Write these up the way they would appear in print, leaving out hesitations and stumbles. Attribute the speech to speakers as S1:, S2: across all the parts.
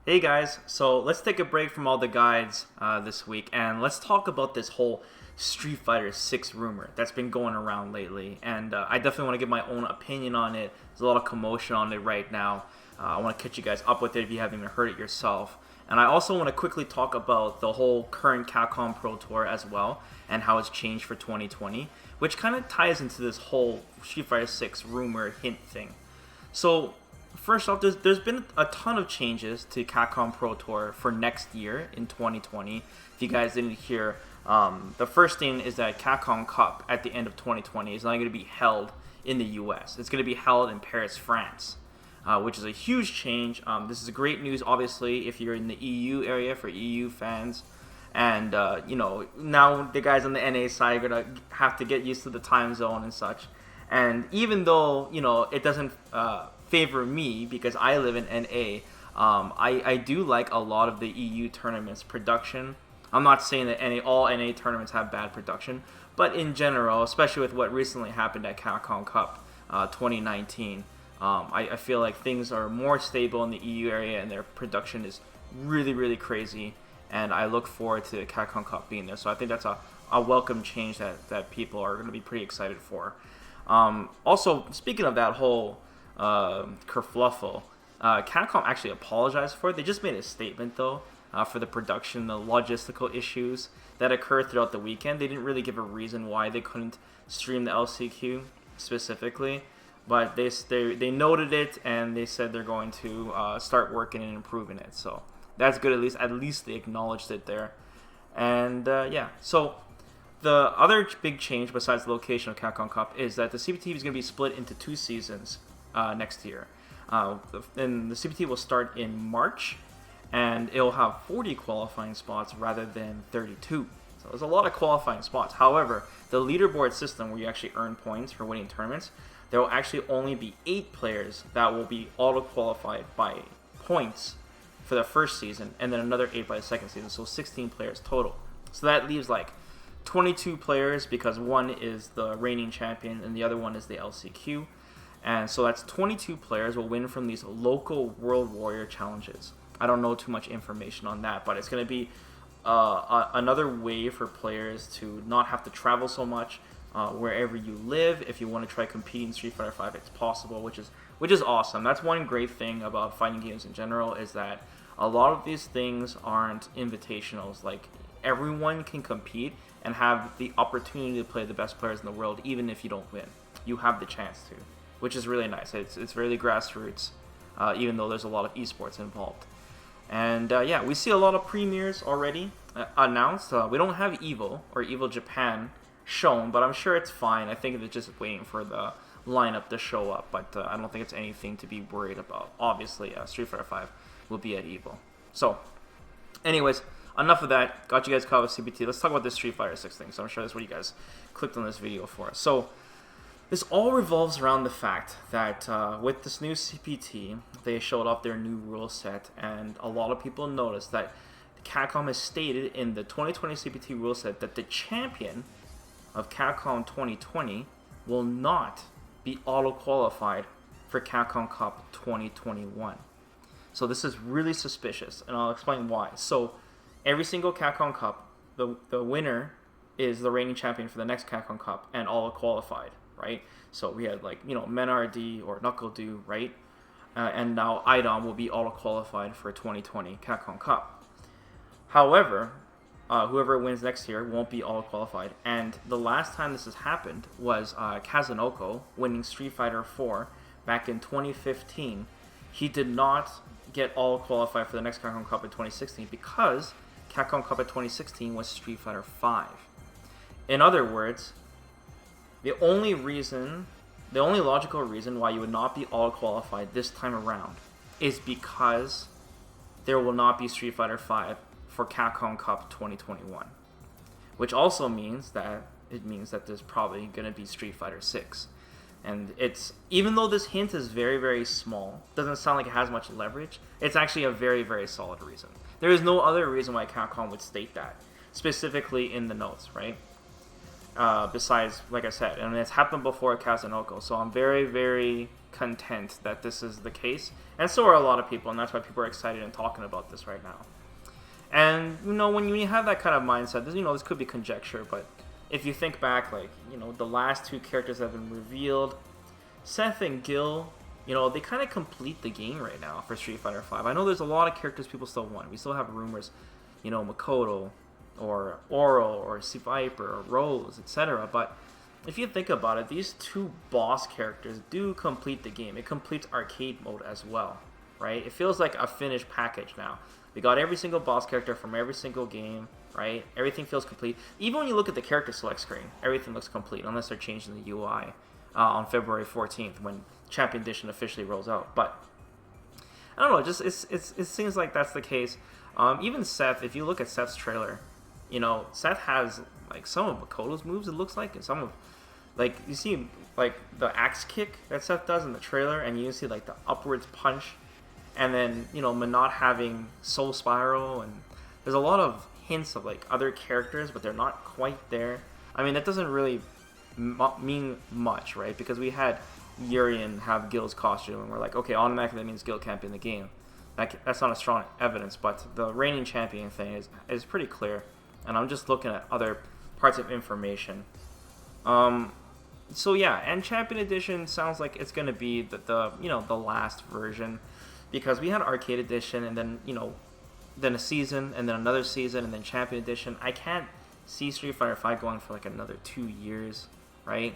S1: Hey guys, so let's take a break from all the guides this week and let's talk about this whole Street Fighter 6 rumor that's been going around lately. And I definitely want to give my own opinion on it. There's a lot of commotion on it right now. I want to catch you guys up with it if you haven't even heard it yourself. And I also want to quickly talk about the whole current Capcom Pro Tour as well and how it's changed for 2020, which kind of ties into this whole Street Fighter 6 rumor hint thing. So first off, there's been a ton of changes to Capcom Pro Tour for next year in 2020. If you guys didn't hear, the first thing is that Capcom Cup at the end of 2020 is not going to be held in the U.S. It's going to be held in Paris, France, which is a huge change. This is great news, obviously, if you're in the EU area for EU fans. And, now the guys on the NA side are going to have to get used to the time zone and such. And even though, it doesn't favor me because I live in NA, I do like a lot of the EU tournaments production. I'm not saying that all NA tournaments have bad production, but in general, especially with what recently happened at Capcom Cup 2019, I feel like things are more stable in the EU area and their production is really, really crazy. And I look forward to Capcom Cup being there. So I think that's a welcome change that people are going to be pretty excited for. Also, speaking of that whole kerfluffle, Capcom actually apologized for it. They just made a statement, though, for the production, the logistical issues that occurred throughout the weekend. They didn't really give a reason why they couldn't stream the LCQ specifically, but they noted it and they said they're going to start working and improving it. So that's good. At least they acknowledged it there. And yeah, so the other big change besides the location of Capcom Cup is that the CPT is going to be split into 2 seasons next year. And the CPT will start in March, and it'll have 40 qualifying spots rather than 32. So there's a lot of qualifying spots. However, the leaderboard system where you actually earn points for winning tournaments, there will actually only be 8 players that will be auto-qualified by points for the first season, and then another 8 by the second season, so 16 players total. So that leaves like 22 players because one is the reigning champion and the other one is the LCQ. And so that's 22 players will win from these local World Warrior challenges. I don't know too much information on that, but it's going to be another way for players to not have to travel so much wherever you live. If you want to try competing in Street Fighter 5, it's possible, which is awesome. That's one great thing about fighting games in general, is that a lot of these things aren't invitationals. Like, everyone can compete and have the opportunity to play the best players in the world, even if you don't win. You have the chance to, which is really nice. It's really grassroots, even though there's a lot of esports involved. And yeah, we see a lot of premieres already announced. We don't have EVO or EVO Japan shown, but I'm sure it's fine. I think they're just waiting for the lineup to show up, but I don't think it's anything to be worried about. Obviously, Street Fighter 5 will be at EVO. So, anyways, enough of that. Got you guys caught with CPT. Let's talk about this Street Fighter 6 thing. So I'm sure that's what you guys clicked on this video for. So this all revolves around the fact that with this new CPT, they showed off their new rule set, and a lot of people noticed that Capcom has stated in the 2020 CPT rule set that the champion of Capcom 2020 will not be auto-qualified for Capcom Cup 2021. So this is really suspicious, and I'll explain why. So every single Capcom Cup, the winner is the reigning champion for the next Capcom Cup and all qualified, right? So we had Menard or NuckleDu, right? And now Idom will be auto qualified for 2020 Capcom Cup. However, whoever wins next year won't be auto qualified. And the last time this has happened was Kazunoko winning Street Fighter 4 back in 2015. He did not get all qualified for the next Capcom Cup in 2016 because Capcom Cup in 2016 was Street Fighter 5. In other words, the only logical reason why you would not be all qualified this time around is because there will not be Street Fighter 5 for Capcom Cup 2021, which also means that there's probably going to be Street Fighter 6. And it's, even though this hint is very, very small, doesn't sound like it has much leverage, it's actually a very, very solid reason. There is no other reason why Capcom would state that, specifically in the notes, right? Besides, like I said, and it's happened before at Kazunoko, so I'm very, very content that this is the case, and so are a lot of people, and that's why people are excited and talking about this right now. And when you have that kind of mindset, this could be conjecture, but if you think back, like the last two characters that have been revealed, Seth and Gil, they kind of complete the game right now for Street Fighter V. I know there's a lot of characters people still want. We still have rumors, Makoto, or Oro, or C Viper, or Rose, etc. But if you think about it, these two boss characters do complete the game. It completes arcade mode as well, right? It feels like a finished package now. We got every single boss character from every single game, right? Everything feels complete. Even when you look at the character select screen, everything looks complete, unless they're changing the UI on February 14th when Champion Edition officially rolls out. But I don't know, it seems like that's the case. Even Seth, if you look at Seth's trailer, Seth has like some of Makoto's moves, it looks like, and some of, like, you see like the axe kick that Seth does in the trailer, and you see like the upwards punch, and then Minot having Soul Spiral, and there's a lot of hints of like other characters, but they're not quite there. I mean, that doesn't really mean much, right? Because we had Urian have Gil's costume, and we're like, okay, automatically that means Gil can't be in the game. That's not a strong evidence, but the reigning champion thing is pretty clear, and I'm just looking at other parts of information. So yeah, and Champion Edition sounds like it's going to be the last version, because we had Arcade Edition, and then then a season, and then another season, and then Champion Edition. I can't see Street Fighter V going for like another 2 years, right?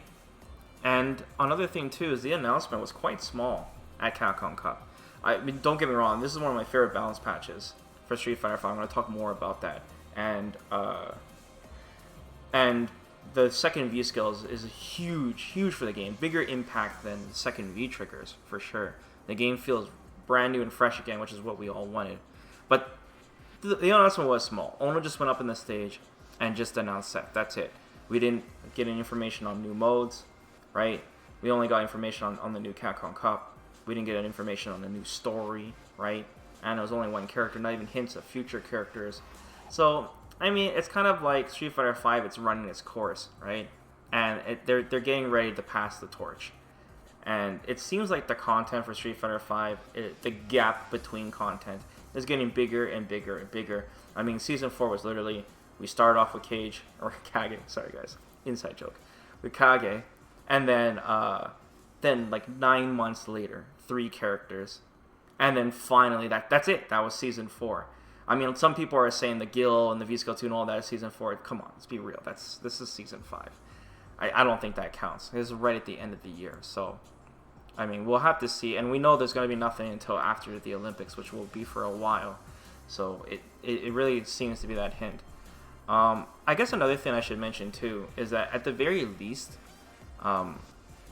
S1: And another thing too is the announcement was quite small at Capcom Cup. I mean, don't get me wrong, this is one of my favorite balance patches for Street Fighter V. I'm going to talk more about that. And the second V skills is huge for the game. Bigger impact than second V triggers, for sure. The game feels brand new and fresh again, which is what we all wanted. But the announcement was small. Ono just went up in the stage and just announced Seth. That's it. We didn't get any information on new modes, right? We only got information on the new Capcom Cup. We didn't get any information on the new story, right? And it was only one character, not even hints of future characters. So, I mean, it's kind of like Street Fighter V, it's running its course, right? And they're getting ready to pass the torch. And it seems like the content for Street Fighter V, the gap between content, is getting bigger and bigger and bigger. I mean, Season 4 was literally, we started off with Kage, sorry guys, inside joke, with Kage, and then like 9 months later, 3 characters, and then finally, that's it, that was Season 4. I mean, some people are saying the Gil and the V-Skill 2 and all that is Season 4. Come on, let's be real, this is Season 5. I don't think that counts. This is right at the end of the year, so I mean, we'll have to see, and we know there's going to be nothing until after the Olympics, which will be for a while. So it really seems to be that hint. I guess another thing I should mention too is that at the very least,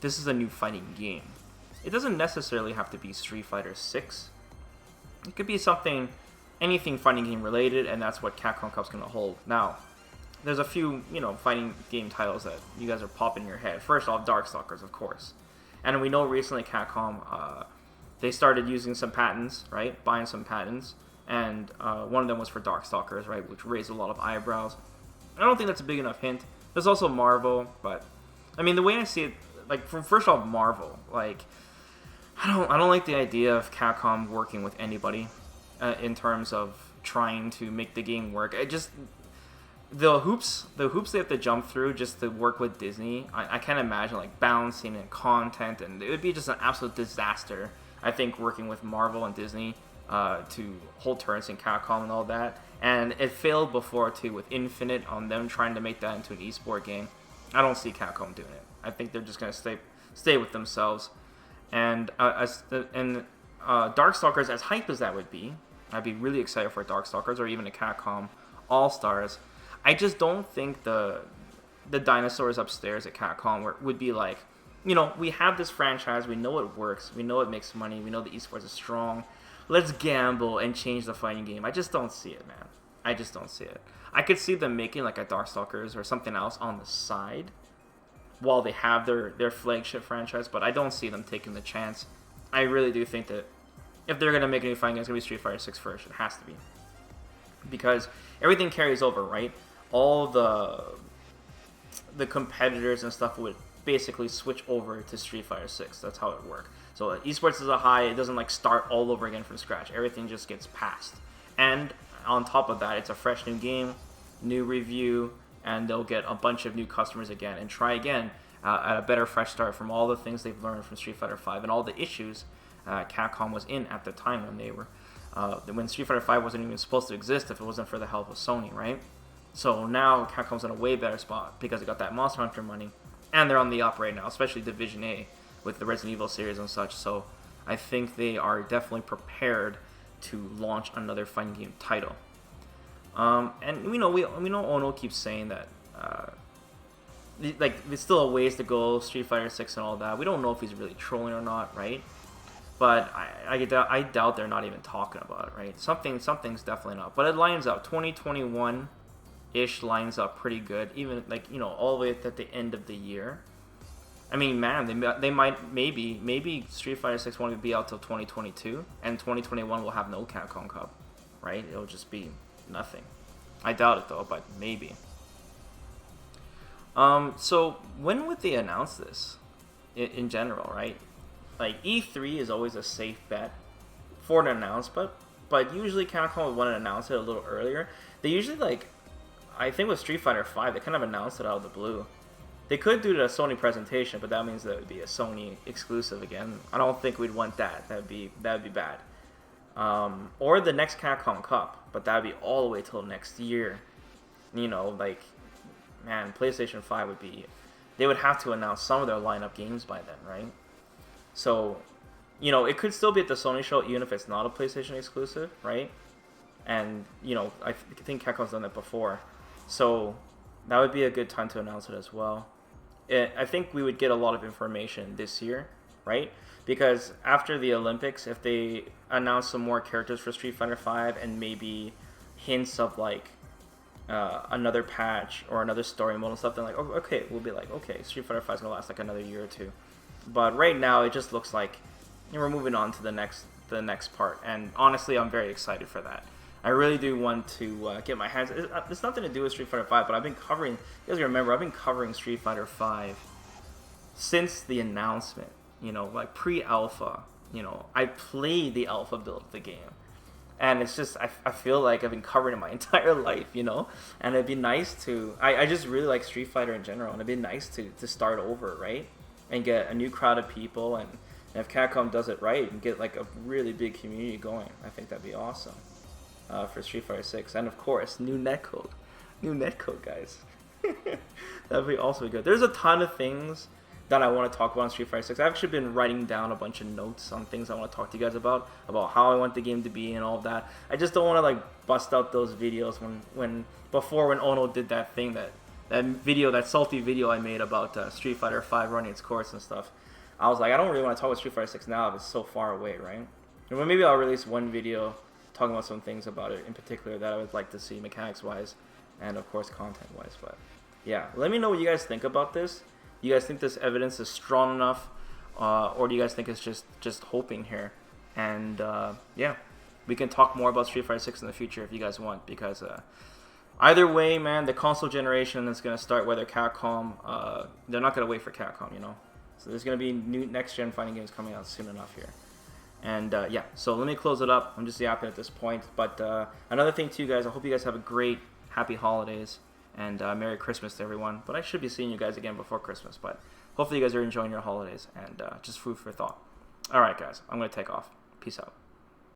S1: this is a new fighting game. It doesn't necessarily have to be Street Fighter 6. It could be anything fighting game related, and that's what Capcom Cup's going to hold. Now, there's a few fighting game titles that you guys are popping in your head. First off, Darkstalkers, of course. And we know recently Capcom, they started using some patents, right? Buying some patents. And one of them was for Darkstalkers, right? Which raised a lot of eyebrows. I don't think that's a big enough hint. There's also Marvel, but I mean, the way I see it, like, first off, Marvel, like, I don't like the idea of Capcom working with anybody in terms of trying to make the game work. The hoops they have to jump through just to work with Disney, I can't imagine, like, balancing and content, and it would be just an absolute disaster, I think, working with Marvel and Disney to hold turns in Capcom and all that. And it failed before too with Infinite, on them trying to make that into an esport game. I don't see Capcom doing it. I think they're just gonna stay with themselves. And Darkstalkers, as hype as that would be, I'd be really excited for Darkstalkers or even a Capcom All Stars. I just don't think the dinosaurs upstairs at Capcom would be like, we have this franchise, we know it works, we know it makes money, we know the esports is strong. Let's gamble and change the fighting game. I just don't see it, man. I just don't see it. I could see them making like a Darkstalkers or something else on the side while they have their flagship franchise, but I don't see them taking the chance. I really do think that if they're going to make a new fighting game, it's going to be Street Fighter 6 first. It has to be. Because everything carries over, right? All the competitors and stuff would basically switch over to Street Fighter 6. That's how it works. So esports is a high. It doesn't like start all over again from scratch. Everything just gets passed. And on top of that, it's a fresh new game, new review, and they'll get a bunch of new customers again and try again at a better fresh start from all the things they've learned from Street Fighter V and all the issues Capcom was in at the time when they were when Street Fighter V wasn't even supposed to exist if it wasn't for the help of Sony, right? So now Capcom's in a way better spot because they got that Monster Hunter money, and they're on the up right now, especially Division A with the Resident Evil series and such. So I think they are definitely prepared to launch another fighting game title. And we know Ono keeps saying that like there's still a ways to go, Street Fighter 6 and all that. We don't know if he's really trolling or not, right? But I doubt they're not even talking about it, right? Something's definitely not. But it lines up 2021-ish lines up pretty good, even like all the way at the end of the year. I mean, man, they might maybe Street Fighter 6 won't be out till 2022, and 2021 will have no Capcom Cup, right? It'll just be nothing. I doubt it though, but maybe. So when would they announce this in general, right? Like E3 is always a safe bet for an announce, but usually Capcom would want to announce it a little earlier. They usually I think with Street Fighter V, they kind of announced it out of the blue. They could do it at a Sony presentation, but that means that it would be a Sony exclusive again. I don't think we'd want that. That'd be bad. Or the next Capcom Cup, but that'd be all the way till next year. Man, PlayStation 5 would be... They would have to announce some of their lineup games by then, right? So, it could still be at the Sony show even if it's not a PlayStation exclusive, right? And, I think Capcom's done that before. So, that would be a good time to announce it as well. I think we would get a lot of information this year, right? Because after the Olympics, if they announce some more characters for Street Fighter V and maybe hints of another patch or another story mode and stuff, then we'll be like, okay, Street Fighter V is gonna last another year or two. But right now, it just looks like we're moving on to the next part, and honestly, I'm very excited for that. I really do want to get my hands... It's nothing to do with Street Fighter V, but I've been covering... You guys remember, I've been covering Street Fighter V since the announcement. Pre-alpha. I played the alpha build of the game. And it's just... I feel like I've been covering it my entire life, And it'd be nice to... I just really like Street Fighter in general, and it'd be nice to start over, right? And get a new crowd of people, and if Capcom does it right, and get a really big community going, I think that'd be awesome. For Street Fighter 6, and of course, new netcode, guys. That'd be also good. There's a ton of things that I want to talk about on Street Fighter 6. I've actually been writing down a bunch of notes on things I want to talk to you guys about how I want the game to be and all of that. I just don't want to bust out those videos when Ono did that thing, that salty video I made about Street Fighter 5 running its course and stuff. I was like, I don't really want to talk about Street Fighter 6 now if it's so far away, right? And maybe I'll release one video talking about some things about it in particular that I would like to see mechanics-wise and, of course, content-wise. But, yeah, let me know what you guys think about this. You guys think this evidence is strong enough, or do you guys think it's just hoping here? And, yeah, we can talk more about Street Fighter 6 in the future if you guys want, because either way, man, the console generation is going to start, whether Capcom, they're not going to wait for Capcom, So there's going to be new next-gen fighting games coming out soon enough here. And, yeah, so let me close it up. I'm just yapping at this point. But another thing, too, guys, I hope you guys have a great, happy holidays. And Merry Christmas to everyone. But I should be seeing you guys again before Christmas. But hopefully you guys are enjoying your holidays. And just food for thought. All right, guys, I'm going to take off. Peace out.